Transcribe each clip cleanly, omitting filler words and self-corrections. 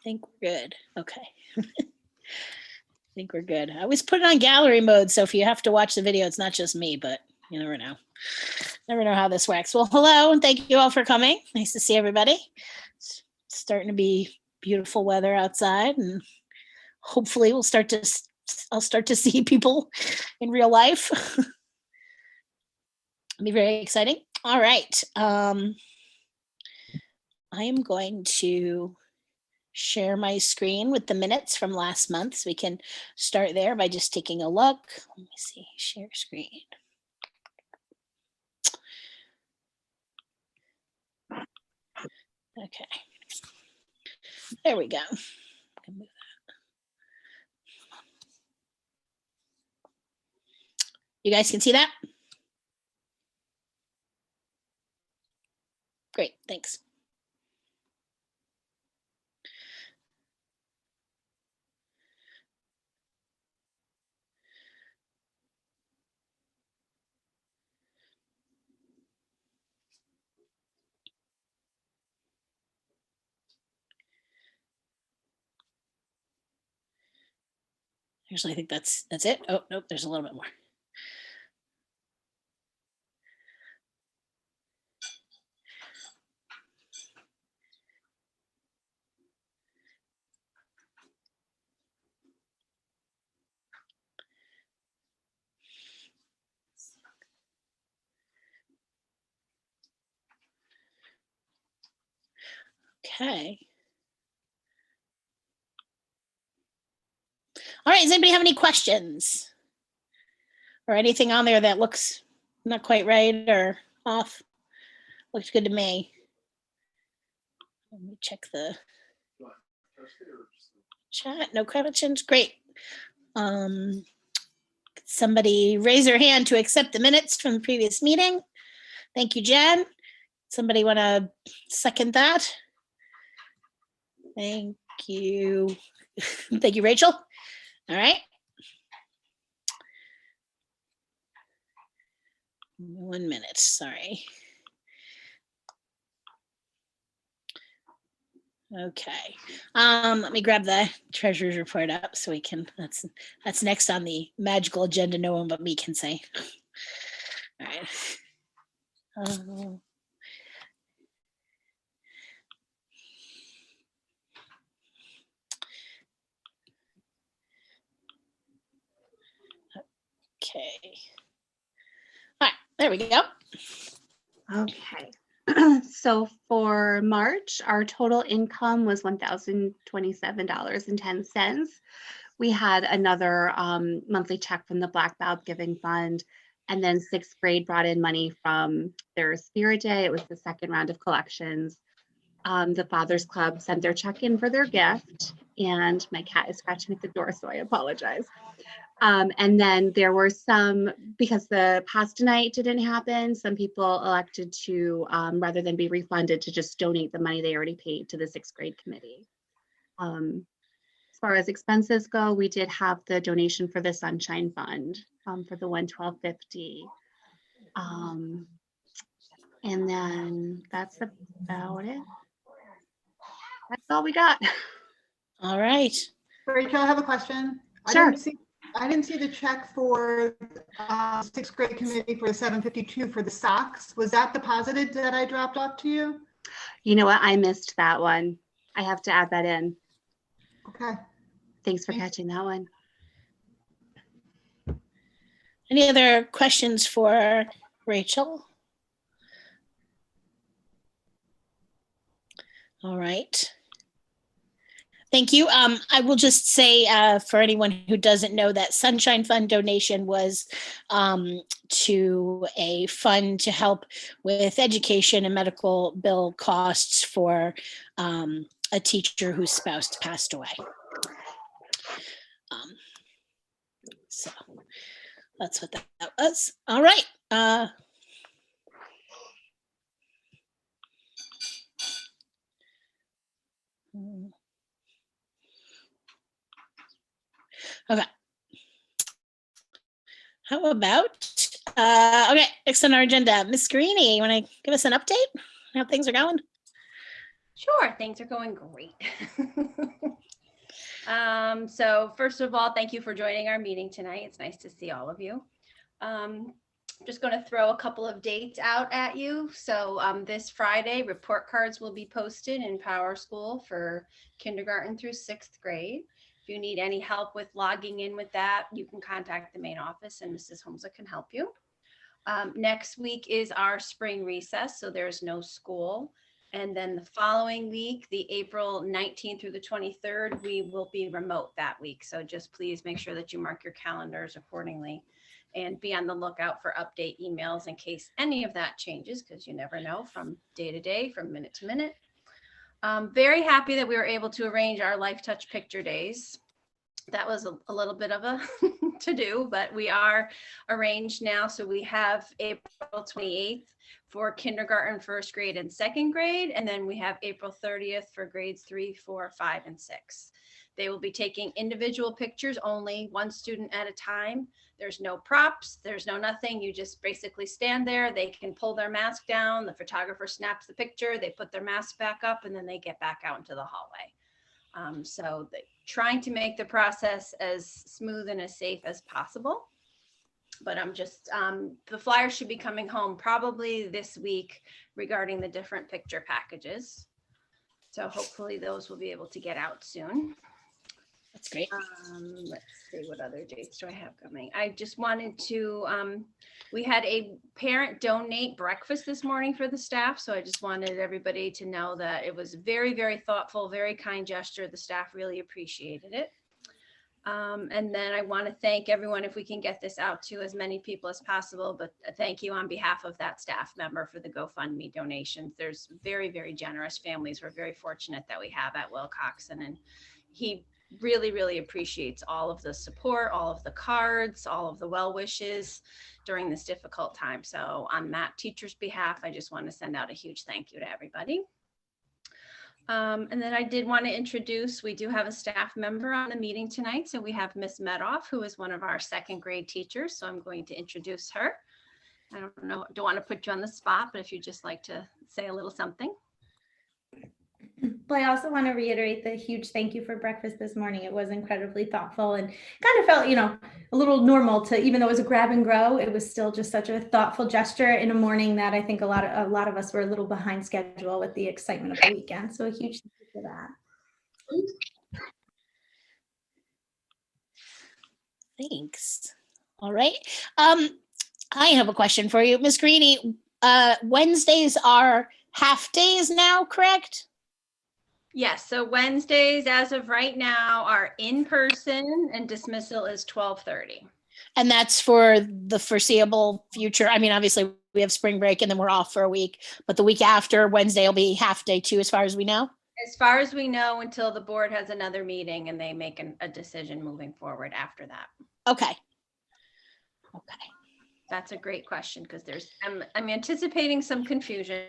think we're good. Okay. I think we're good. I always put it on gallery mode, so if you have to watch the video, it's not just me, but you never know. Never know how this works. Well, hello, and thank you all for coming. Nice to see everybody. It's starting to be beautiful weather outside, and hopefully I'll start to see people in real life. It'll be very exciting. All right. I am going to share my screen with the minutes from last month. So we can start there by just taking a look. Let me see, share screen. Okay. There we go. You guys can see that? Great, thanks. Actually, I think that's it. Oh, nope, there's a little bit more. Okay. All right, does anybody have any questions? Or anything on there that looks not quite right or off? Looks good to me. Let me check the chat. No questions. Great. Somebody raise their hand to accept the minutes from the previous meeting. Thank you, Jen. Somebody want to second that? Thank you. Thank you, Rachel. All right. 1 minute, sorry. Okay. Let me grab the treasurer's report up so we can, that's next on the magical agenda no one but me can say. All right. Okay. All right, there we go. Okay. So for March, our total income was $1,027.10. We had another monthly check from the Black Belt Giving Fund, and then sixth grade brought in money from their Spirit Day. It was the second round of collections. The Fathers Club sent their check in for their gift, and my cat is scratching at the door, so I apologize. And then there were some, because the pasta night didn't happen, some people elected to, rather than be refunded, to just donate the money they already paid to the sixth grade committee. As far as expenses go, we did have the donation for the Sunshine Fund for the $112.50. And then that's about it. That's all we got. All right. Rachel, I have a question. Sure. I didn't see the check for sixth grade committee for the $752 for the socks. Was that deposited that I dropped off to you? You know what? I missed that one. I have to add that in. Okay. Thanks for catching that one. Any other questions for Rachel? All right. Thank you. I will just say for anyone who doesn't know, that Sunshine Fund donation was to a fund to help with education and medical bill costs for a teacher whose spouse passed away. So that's what that was. All right. Okay. How about, okay, next on our agenda, Ms. Greeny, you want to give us an update how things are going? Sure, things are going great. So first of all, thank you for joining our meeting tonight. It's nice to see all of you. Just going to throw a couple of dates out at you. So this Friday, report cards will be posted in Power School for kindergarten through 6th grade. If you need any help with logging in with that, you can contact the main office and Mrs. Holmesa can help you. Next week is our spring recess, so there's no school. And then the following week, the April 19th through the 23rd, we will be remote that week. So just please make sure that you mark your calendars accordingly and be on the lookout for update emails in case any of that changes, because you never know from day to day, from minute to minute. Very happy that we were able to arrange our Life Touch Picture Days. That was a little bit of a to do, but we are arranged now. So we have April 28th for kindergarten, 1st grade and 2nd grade. And then we have April 30th for grades 3, 4, 5, and 6. They will be taking individual pictures only, one student at a time. There's no props, there's no nothing. You just basically stand there. They can pull their mask down. The photographer snaps the picture. They put their mask back up and then they get back out into the hallway. So trying to make the process as smooth and as safe as possible. But I'm just, the flyers should be coming home probably this week regarding the different picture packages. So hopefully those will be able to get out soon. That's great. Let's see, what other dates do I have coming? I just wanted to, we had a parent donate breakfast this morning for the staff. So I just wanted everybody to know that it was very, very thoughtful, very kind gesture. The staff really appreciated it. And then I want to thank everyone, if we can get this out to as many people as possible, but thank you on behalf of that staff member for the GoFundMe donations. There's very, very generous families. We're very fortunate that we have at Wilcoxson, and he really, really appreciates all of the support, all of the cards, all of the well wishes during this difficult time. So on that teacher's behalf, I just want to send out a huge thank you to everybody. And then I did want to introduce, we do have a staff member on the meeting tonight. So we have Miss Medoff, who is one of our 2nd grade teachers. So I'm going to introduce her. I don't know, don't want to put you on the spot, but if you'd just like to say a little something. Well, I also want to reiterate the huge thank you for breakfast this morning. It was incredibly thoughtful and kind of felt, a little normal to, even though it was a grab and go, it was still just such a thoughtful gesture in a morning that I think a lot of us were a little behind schedule with the excitement of the weekend. So a huge thank you for that. Thanks. All right. I have a question for you, Ms. Greeny. Wednesdays are half days now, correct? Yes, so Wednesdays as of right now are in person and dismissal is 12:30. And that's for the foreseeable future. I mean, obviously we have spring break and then we're off for a week, but the week after Wednesday will be half day too, as far as we know? As far as we know, until the board has another meeting and they make a decision moving forward after that. Okay. Okay. That's a great question because I'm anticipating some confusion.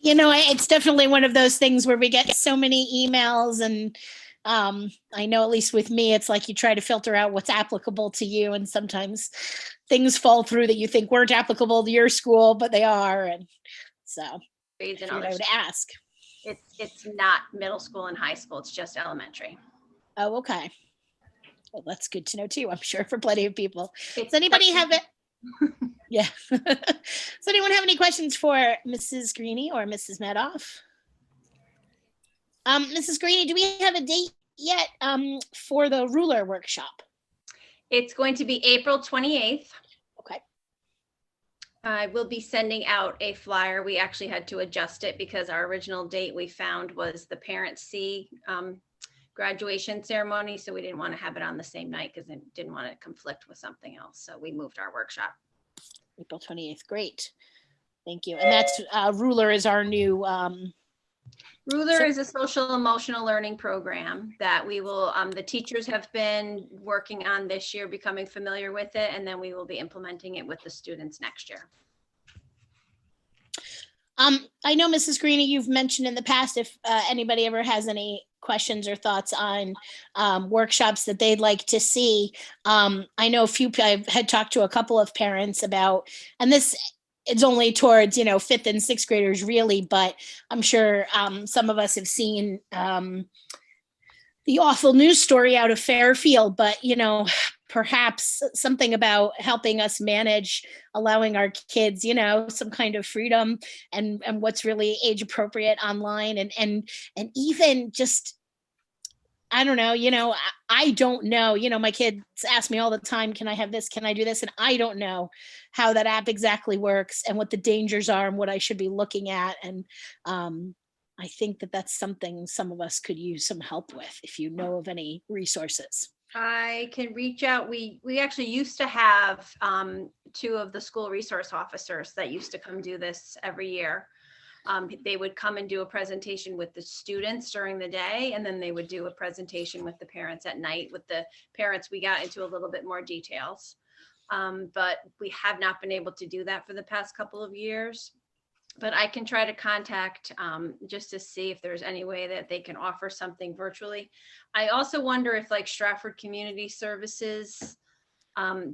It's definitely one of those things where we get so many emails, and I know, at least with me, it's like you try to filter out what's applicable to you, and sometimes things fall through that you think weren't applicable to your school, but they are. And so I would ask. It's not middle school and high school. It's just elementary. Oh, okay. Well, that's good to know too, I'm sure, for plenty of people. Does anybody have it? Yeah. Does anyone have any questions for Mrs. Greeny or Mrs. Medoff? Mrs. Greeny, do we have a date yet for the ruler workshop? It's going to be April 28th. Okay. I will be sending out a flyer. We actually had to adjust it because our original date we found was the Parent C graduation ceremony. So we didn't want to have it on the same night because it didn't want to conflict with something else. So we moved our workshop. April 28th. Great. Thank you. And that's Ruler is our new. Ruler is a social emotional learning program that we will, the teachers have been working on this year, becoming familiar with it, and then we will be implementing it with the students next year. I know, Mrs. Greeny, you've mentioned in the past, if anybody ever has any questions or thoughts on workshops that they'd like to see. I know I had talked to a couple of parents about, and this it's only towards, you know, 5th and 6th graders really, but I'm sure some of us have seen the awful news story out of Fairfield, but, you know, perhaps something about helping us manage, allowing our kids, you know, some kind of freedom and what's really age appropriate online, and even just, I don't know, you know, I don't know, you know, my kids ask me all the time, can I have this? Can I do this? And I don't know how that app exactly works and what the dangers are and what I should be looking at. And I think that that's something some of us could use some help with, if you know of any resources. I can reach out. We actually used to have 2 of the school resource officers that used to come do this every year. They would come and do a presentation with the students during the day, and then they would do a presentation with the parents at night. With the parents, we got into a little bit more details, but we have not been able to do that for the past couple of years. But I can try to contact just to see if there's any way that they can offer something virtually. I also wonder if like Stratford Community Services,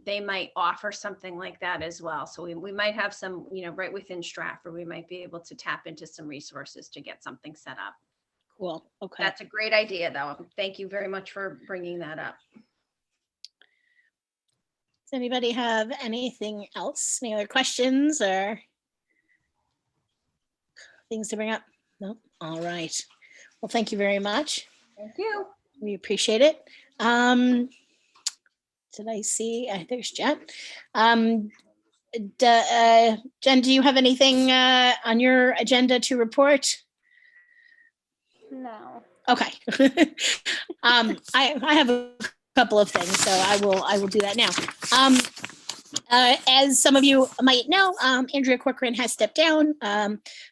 they might offer something like that as well. So we might have some, you know, right within Stratford, we might be able to tap into some resources to get something set up. Cool. Okay. That's a great idea though. Thank you very much for bringing that up. Does anybody have anything else? Any other questions or things to bring up? No? All right. Well, thank you very much. Thank you. We appreciate it. Did I see? There's Jen. Jen, do you have anything on your agenda to report? No. Okay. I have a couple of things, so I will do that now. As some of you might know, Andrea Corcoran has stepped down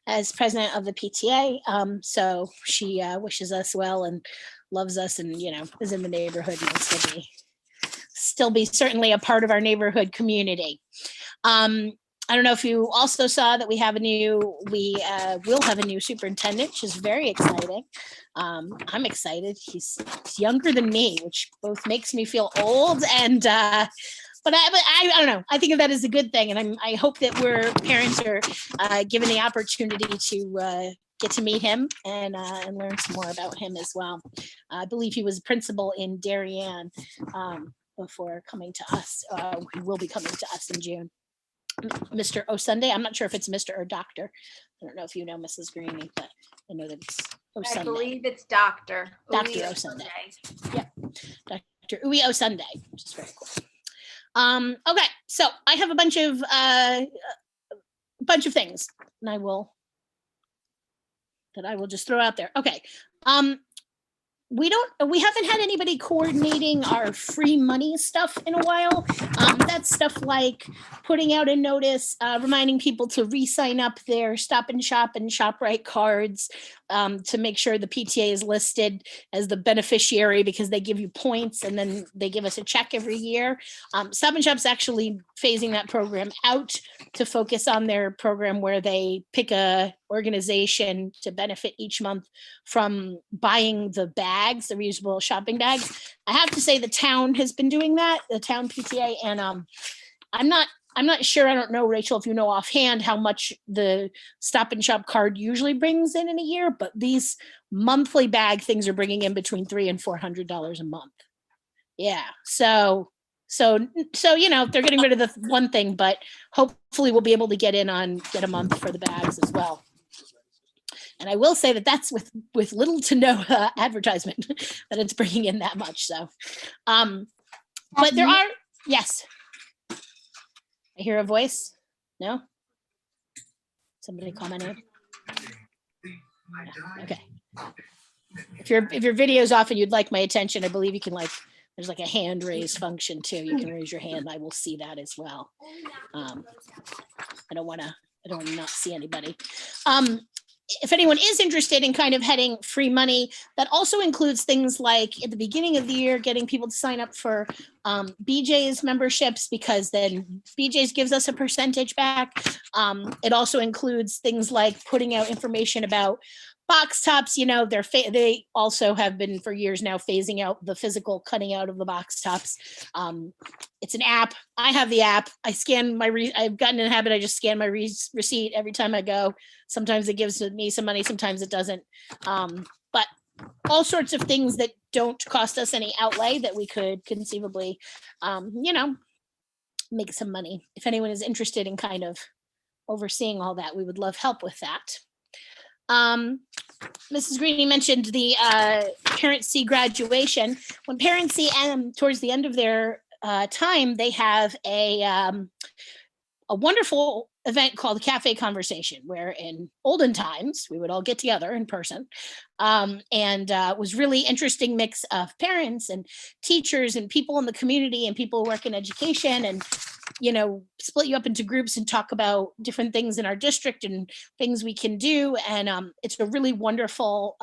as president of the PTA. So she wishes us well and loves us, and, you know, is in the neighborhood and will still be certainly a part of our neighborhood community. I don't know if you also saw that we will have a new superintendent, which is very exciting. I'm excited. He's younger than me, which both makes me feel old and but I don't know. I think of that as a good thing, and I hope that parents are given the opportunity to get to meet him and learn some more about him as well. I believe he was principal in Darien before coming to us. He will be coming to us in June. Mr. Osunday. I'm not sure if it's Mr. or Dr. I don't know if you know Mrs. Greeny, but I know that it's Osunday. I believe it's Dr. Dr. Osunday. Yeah, Dr. Uwe Osunday, which is very cool. Okay, so I have a bunch of things, and I will just throw out there. Okay. We haven't had anybody coordinating our free money stuff in a while. That's stuff like putting out a notice, reminding people to re-sign up their Stop and Shop and ShopRite cards to make sure the PTA is listed as the beneficiary, because they give you points and then they give us a check every year. Stop and Shop's actually phasing that program out to focus on their program where they pick a organization to benefit each month from buying the bags, the reusable shopping bags. I have to say the town has been doing that, the town PTA, and I'm not sure, I don't know, Rachel, if you know offhand how much the Stop and Shop card usually brings in a year, but these monthly bag things are bringing in between $300 and $400 a month. Yeah, so you know, they're getting rid of the one thing, but hopefully we'll be able to get a month for the bags as well. And I will say that that's with little to no advertisement that it's bringing in that much. So, but there are, yes. I hear a voice. No? Somebody commented. Yeah, okay. If your video's off and you'd like my attention, I believe you can there's like a hand raise function too. You can raise your hand. I will see that as well. I don't want to not see anybody. If anyone is interested in kind of heading free money, that also includes things like at the beginning of the year, getting people to sign up for BJ's memberships, because then BJ's gives us a percentage back. It also includes things like putting out information about box tops, you know, they also have been for years now phasing out the physical cutting out of the box tops. It's an app. I have the app. I scan I've gotten in a habit. I just scan my receipt every time I go. Sometimes it gives me some money. Sometimes it doesn't. But all sorts of things that don't cost us any outlay that we could conceivably, you know, make some money. If anyone is interested in kind of overseeing all that, we would love help with that. Mrs. Greeny mentioned the Parent C graduation. When Parent C, towards the end of their time, they have a wonderful event called Cafe Conversation, where in olden times we would all get together in person, and it was really interesting mix of parents and teachers and people in the community and people who work in education, and you know, split you up into groups and talk about different things in our district and things we can do. And it's a really wonderful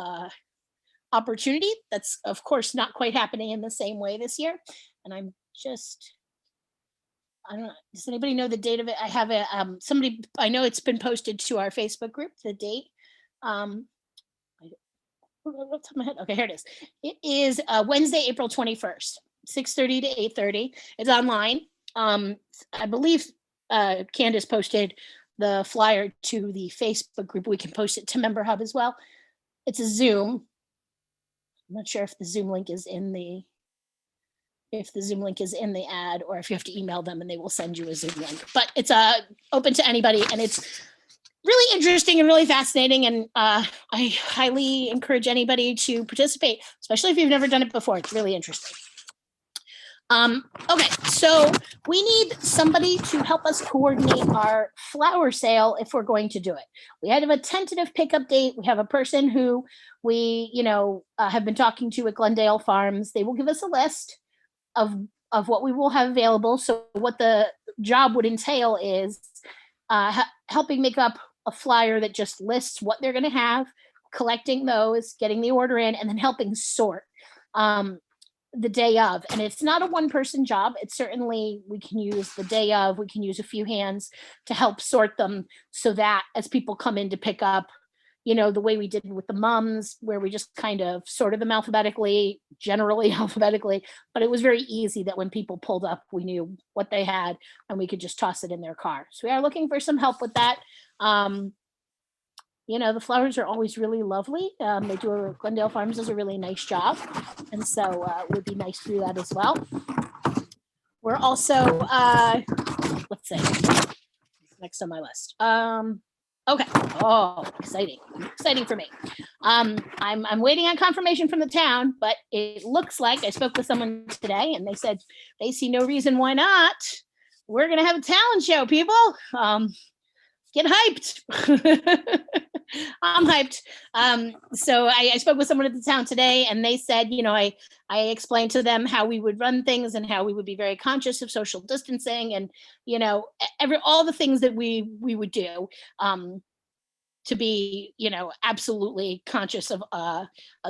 opportunity that's of course not quite happening in the same way this year. And I don't know, does anybody know the date of it? I have a somebody, I know it's been posted to our Facebook group, the date. What's on my head? Okay, here it is. It is Wednesday, April 21st, 6:30 to 8:30. It's online. I believe Candace posted the flyer to the Facebook group. We can post it to Member Hub as well. It's a Zoom. I'm not sure if the Zoom link is in the ad, or if you have to email them and they will send you a Zoom link. But it's open to anybody, and it's really interesting and really fascinating. And I highly encourage anybody to participate, especially if you've never done it before. It's really interesting. Okay, so we need somebody to help us coordinate our flower sale if we're going to do it. We have a tentative pickup date. We have a person who we, you know, have been talking to at Glendale Farms. They will give us a list of what we will have available. So what the job would entail is helping make up a flyer that just lists what they're going to have, collecting those, getting the order in, and then helping sort the day of. And it's not a one-person job. It's certainly, we can use the day of, we can use a few hands to help sort them, so that as people come in to pick up, you know, the way we did with the mums, where we just kind of sorted them alphabetically, generally alphabetically, but it was very easy that when people pulled up, we knew what they had and we could just toss it in their car. So we are looking for some help with that. You know, the flowers are always really lovely. Glendale Farms does a really nice job. And so it would be nice to do that as well. We're also, let's see, next on my list. Okay. Oh, exciting for me. I'm waiting on confirmation from the town, but it looks like I spoke with someone today and they said they see no reason why not. We're going to have a talent show, people. Get hyped. I'm hyped. So I spoke with someone at the town today, and they said, you know, I explained to them how we would run things and how we would be very conscious of social distancing, and you know, all the things that we would do to be, you know, absolutely conscious of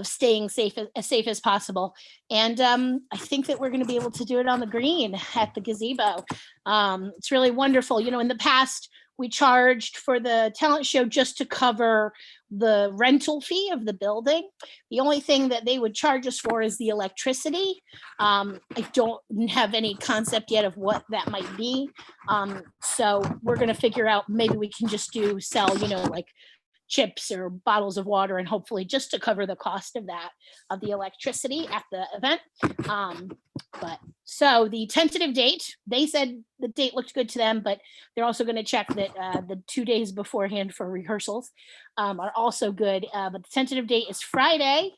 staying safe as possible. And I think that we're going to be able to do it on the green at the gazebo. It's really wonderful. You know, in the past, we charged for the talent show just to cover the rental fee of the building. The only thing that they would charge us for is the electricity. I don't have any concept yet of what that might be. So we're going to figure out, maybe we can just sell, you know, like chips or bottles of water, and hopefully just to cover the cost of the electricity at the event. But so the tentative date, they said the date looked good to them, but they're also going to check that the 2 days beforehand for rehearsals are also good. But the tentative date is Friday,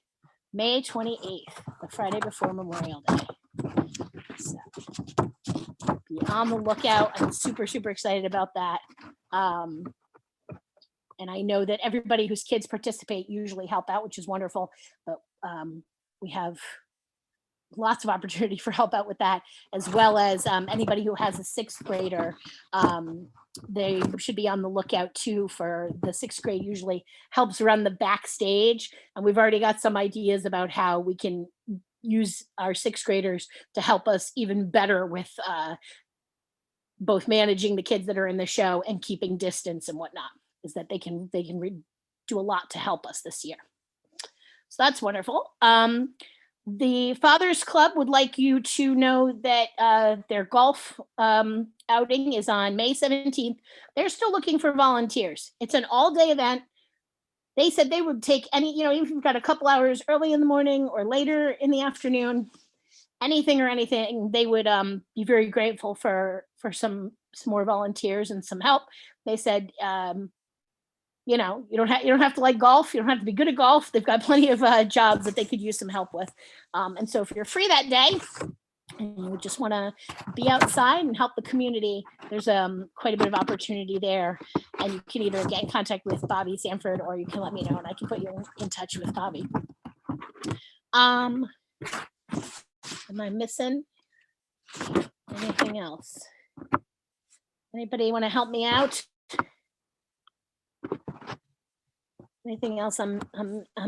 May 28th, the Friday before Memorial Day. So be on the lookout. I'm super, super excited about that. And I know that everybody whose kids participate usually help out, which is wonderful. But we have lots of opportunity for help out with that, as well as anybody who has a sixth grader. They should be on the lookout too, for the sixth grade usually helps run the backstage. And we've already got some ideas about how we can use our sixth graders to help us even better with both managing the kids that are in the show and keeping distance and whatnot. Is that they can do a lot to help us this year. So that's wonderful. The Fathers Club would like you to know that their golf outing is on May 17th. They're still looking for volunteers. It's an all-day event. They said they would take any, even if you've got a couple hours early in the morning or later in the afternoon, anything, they would be very grateful for some more volunteers and some help. They said, you don't have to like golf. You don't have to be good at golf. They've got plenty of jobs that they could use some help with. And so if you're free that day and you just want to be outside and help the community, there's quite a bit of opportunity there. And you can either get in contact with Bobby Sanford, or you can let me know and I can put you in touch with Bobby. Am I missing anything else? Anybody want to help me out? Anything else I'm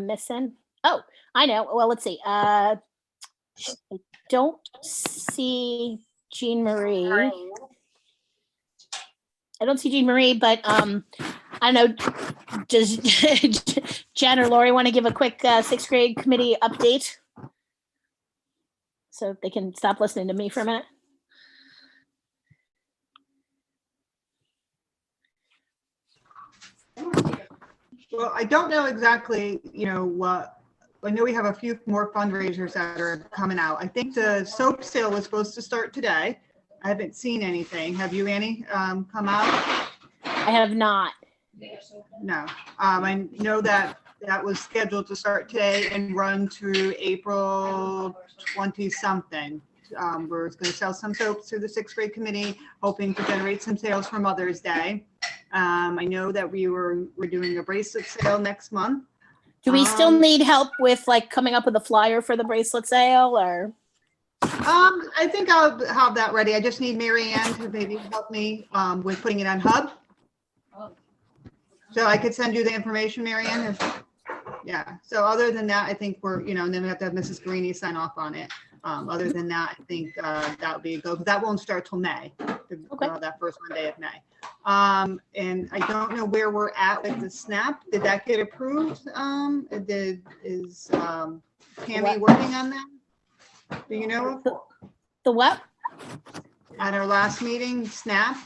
missing? Oh, I know. Well, let's see. I don't see Jean Marie. I don't see Jean Marie, but I don't know. Does Jen or Lori want to give a quick sixth grade committee update so they can stop listening to me for a minute? Well, I don't know exactly, what, I know we have a few more fundraisers that are coming out. I think the soap sale was supposed to start today. I haven't seen anything. Have you, Annie, come out? I have not. No. I know that was scheduled to start today and run through April 20-something. We're going to sell some soaps through the sixth grade committee, hoping to generate some sales for Mother's Day. I know that we're doing a bracelet sale next month. Do we still need help with like coming up with a flyer for the bracelet sale, or? I think I'll have that ready. I just need Mary Ann to maybe help me with putting it on Hub. So I could send you the information, Mary Ann. Yeah. So other than that, I think we're, and then we have to have Mrs. Guarini sign off on it. Other than that, I think that would be a go, because that won't start till May. Okay. That first Monday of May. And I don't know where we're at with the SNAP. Did that get approved? Is Tammy working on that? Do you know? The what? At our last meeting, SNAP?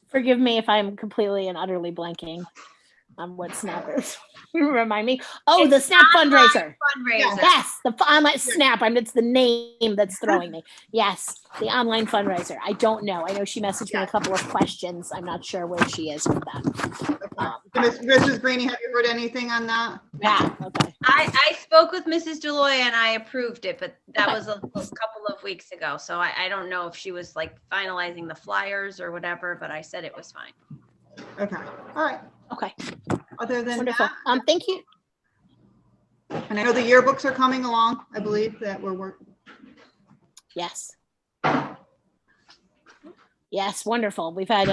Forgive me if I'm completely and utterly blanking on what SNAP is. Remind me. Oh, the SNAP fundraiser. Fundraiser. Yes, the online SNAP. It's the name that's throwing me. Yes, the online fundraiser. I don't know. I know she messaged me a couple of questions. I'm not sure where she is with that. Mrs. Greeny, have you heard anything on that? Yeah. Okay. I spoke with Mrs. Deloy and I approved it, but that was a couple of weeks ago. So I don't know if she was like finalizing the flyers or whatever, but I said it was fine. Okay. All right. Okay. Other than Wonderful. that, Thank you. and I know the yearbooks are coming along. I believe that we're working. Yes. Yes. Wonderful. We've had,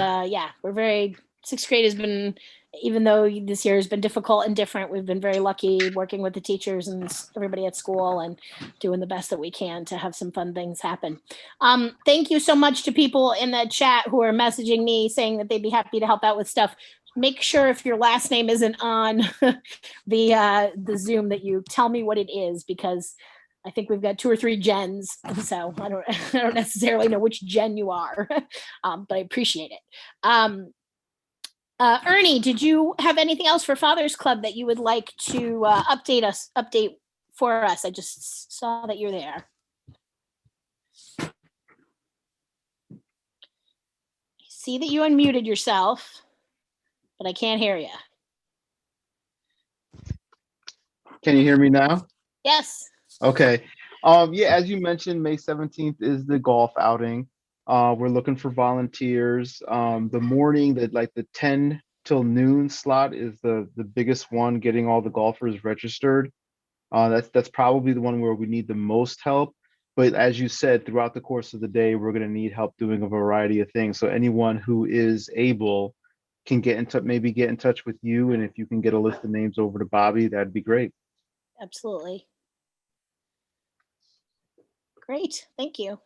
sixth grade has been, even though this year has been difficult and different, we've been very lucky working with the teachers and everybody at school and doing the best that we can to have some fun things happen. Thank you so much to people in the chat who are messaging me saying that they'd be happy to help out with stuff. Make sure if your last name isn't on the Zoom that you tell me what it is, because I think we've got 2 or 3 Jens, so I don't necessarily know which Jen you are, but I appreciate it. Ernie, did you have anything else for Father's Club that you would like to update for us? I just saw that you're there. I see that you unmuted yourself, but I can't hear you. Can you hear me now? Yes. Okay. As you mentioned, May 17th is the golf outing. We're looking for volunteers. The morning, the 10 till noon slot is the biggest one, getting all the golfers registered. That's probably the one where we need the most help. But as you said, throughout the course of the day, we're going to need help doing a variety of things. So anyone who is able can get in touch with you. And if you can get a list of names over to Bobby, that'd be great. Absolutely. Great. Thank you.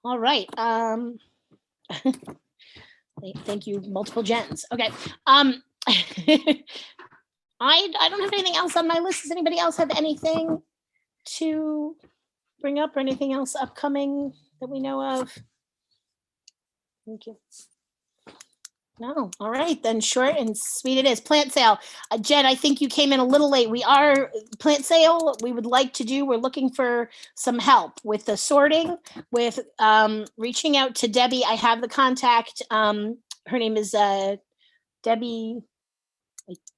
All right. I Thank you, multiple gens. Okay. I don't have anything else on my list. Does anybody else have anything to bring up or anything else upcoming that we know of? Thank you. No, all right, then short and sweet it is. Plant sale. Jen, I think you came in a little late. We are plant sale. We would like to do, we're looking for some help with the sorting, with reaching out to Debbie. I have the contact. Her name is Debbie.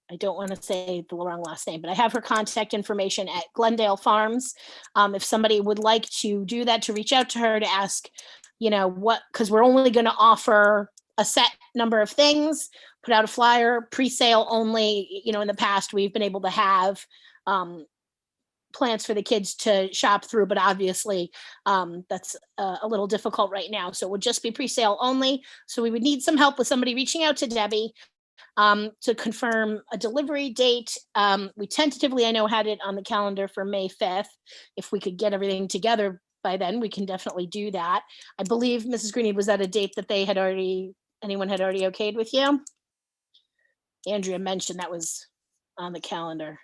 I don't want to say the wrong last name, but I have her contact information at Glendale Farms. If somebody would like to do that, to reach out to her to ask, you know, what, because we're only going to offer a set number of things, put out a flyer, pre-sale only. You know, in the past, we've been able to have plants for the kids to shop through, but obviously that's a little difficult right now. So it would just be pre-sale only. So we would need some help with somebody reaching out to Debbie to confirm a delivery date. We tentatively, I know, had it on the calendar for May 5th. If we could get everything together by then, we can definitely do that. I believe, Mrs. Greeny, was that a date that they had already, anyone had already okayed with you? Andrea mentioned that was on the calendar.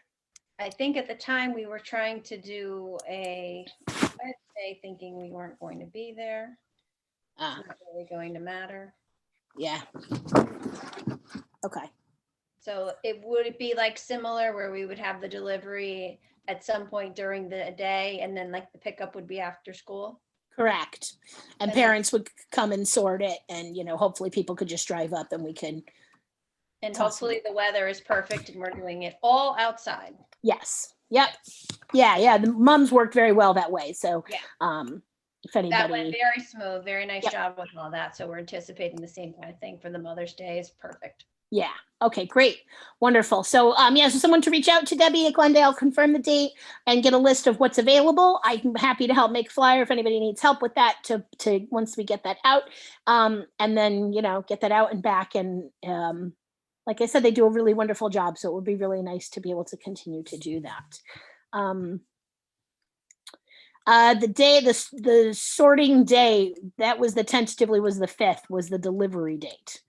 I think at the time we were trying to do a Wednesday, thinking we weren't going to be there. It's not really going to matter. Yeah. Okay. So would it be like similar where we would have the delivery at some point during the day and then like the pickup would be after school? Correct. And And parents would come and sort it, and, you know, hopefully people could just drive up and we could. And Awesome. hopefully the weather is perfect and we're doing it all outside. Yes. Yep. Yeah. The mums worked very well that way. So Yeah. If anybody. That went very smooth. Very nice Yep. job with all that. So we're anticipating the same kind of thing for the Mother's Day. Is perfect. Yeah. Okay, great. Wonderful. So so someone to reach out to Debbie at Glendale, confirm the date and get a list of what's available. I'm happy to help make a flyer if anybody needs help with that to once we get that out. And then, you know, get that out and back. And like I said, they do a really wonderful job. So it would be really nice to be able to continue to do that. The day, the sorting day, that was tentatively was the 5th, was the delivery date.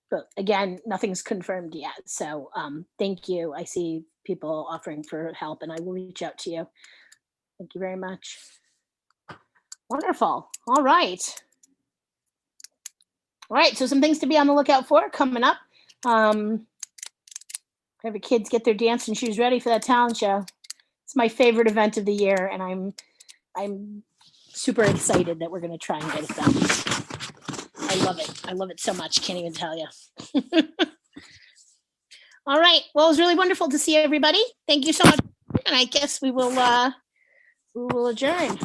But again, nothing's confirmed yet. So thank you. I see people offering for help and I will reach out to you. Thank you very much. Wonderful. All right. All right. So some things to be on the lookout for coming up. Every kids get their dancing shoes ready for that talent show. It's my favorite event of the year, and I'm super excited that we're going to try and get it done. I love it. I love it so much. Can't even tell you. All right. Well, it was really wonderful to see everybody. Thank you so much. And I guess we will adjourn.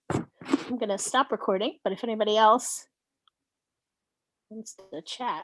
I'm going to stop recording, but if anybody else wants to chat.